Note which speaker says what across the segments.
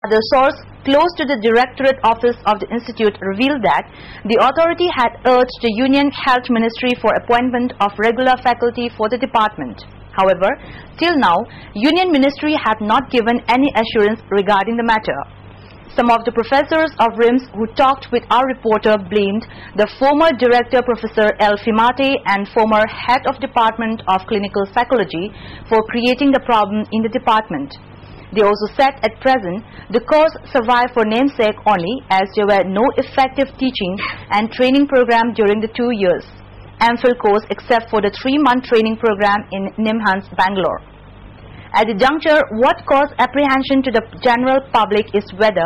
Speaker 1: The source close to the Directorate Office of the Institute revealed that the authority had urged the Union Health Ministry for appointment of regular faculty for the department. However, till now, Union Ministry had not given any assurance regarding the matter. Some of the professors of RIMS who talked with our reporter blamed the former director Professor L. Fimate and former head of Department of Clinical Psychology for creating the problem in the department. They also said at present the course survived for namesake only as there were no effective teaching and training program during the 2 years MPhil course except for the 3-month training program in NIMHANS, Bangalore. At the juncture, what caused apprehension to the general public is whether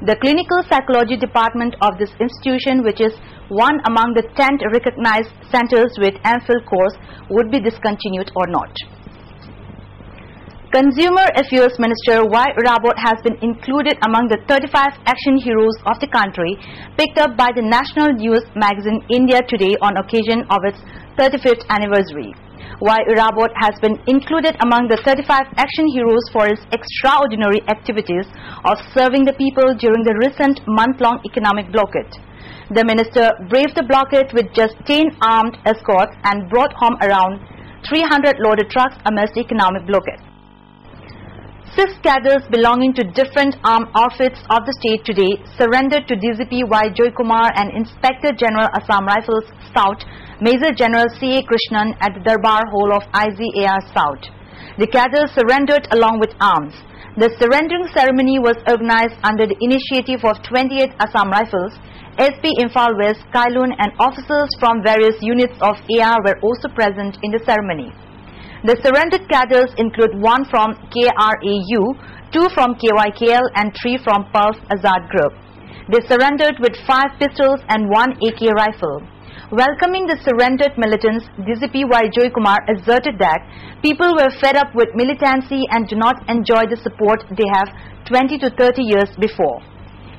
Speaker 1: the clinical psychology department of this institution, which is one among the 10 recognized centers with MPhil course, would be discontinued or not. Consumer Affairs Minister Y. Rabot has been included among the 35 action heroes of the country picked up by the national news magazine India Today on occasion of its 35th anniversary. Y. Rabot has been included among the 35 action heroes for his extraordinary activities of serving the people during the recent month-long economic blockade. The minister braved the blockade with just 10 armed escorts and brought home around 300 loaded trucks amidst the economic blockade. 6 cadres belonging to different armed outfits of the state today surrendered to DGP Y. Joykumar and Inspector General Assam Rifles Scout Major General C. A. Krishnan at the Darbar Hall of IGAR South. The cadres surrendered along with arms. The surrendering ceremony was organized under the initiative of 28th Assam Rifles, SP Imphal West, Kailun, and officers from various units of AR were also present in the ceremony. The surrendered cadres include 1 from KRAU, 2 from KYKL and 3 from Pulse Azad Group. They surrendered with 5 pistols and 1 AK rifle. Welcoming the surrendered militants, DGP Y. Joykumar asserted that people were fed up with militancy and do not enjoy the support they have 20 to 30 years before.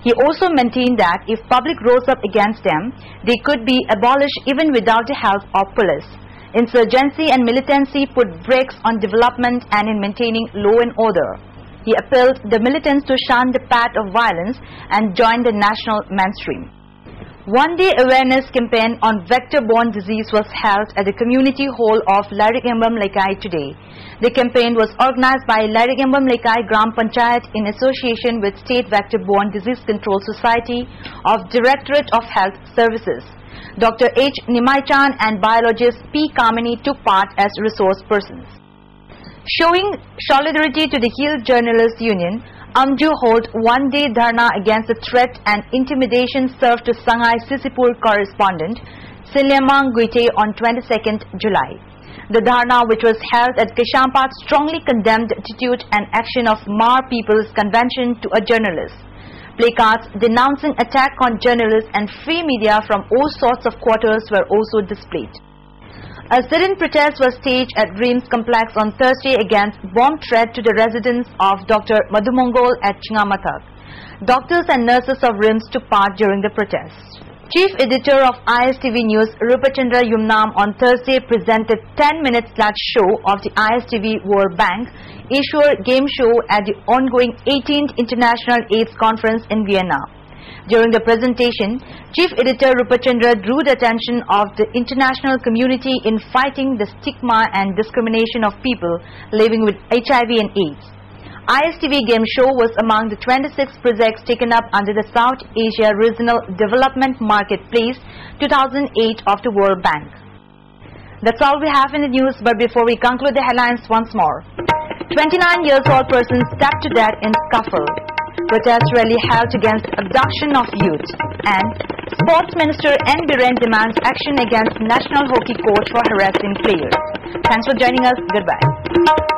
Speaker 1: He also maintained that if public rose up against them, they could be abolished even without the help of police. Insurgency and militancy put brakes on development and in maintaining law and order. He appealed the militants to shun the path of violence and join the national mainstream. One-day awareness campaign on vector-borne disease was held at the community hall of Larigambam Lekai today. The campaign was organized by Larigambam Lekai Gram Panchayat in association with State Vector-Borne Disease Control Society of Directorate of Health Services. Dr. H. Nimaichan and biologist P. Kamini took part as resource persons. Showing solidarity to the Hill Journalists Union, Amju held one-day dharna against the threat and intimidation served to Shanghai Sisipur correspondent Silyamang Guite on 22nd July. The dharna, which was held at Kishampat, strongly condemned the attitude and action of Mar People's Convention to a journalist. Placards denouncing attack on journalists and free media from all sorts of quarters were also displayed. A sit-in protest was staged at RIMS complex on Thursday against bomb threat to the residence of Dr. Madhu Mongol at Chingamathak. Doctors and nurses of RIMS took part during the protest. Chief Editor of ISTV News Rupachandra Yumnam on Thursday presented 10-minute flat show of the ISTV World Bank Ishwar Game Show at the ongoing 18th International AIDS Conference in Vienna. During the presentation, Chief Editor Rupachandra drew the attention of the international community in fighting the stigma and discrimination of people living with HIV and AIDS. ISTV Game Show was among the 26 projects taken up under the South Asia Regional Development Marketplace 2008 of the World Bank. That's all we have in the news, but before we conclude the headlines once more. 29-year-old person stabbed to death in scuffle. Protest rally held against abduction of youth. And Sports Minister N. Biren demands action against national hockey coach for harassing players. Thanks for joining us. Goodbye.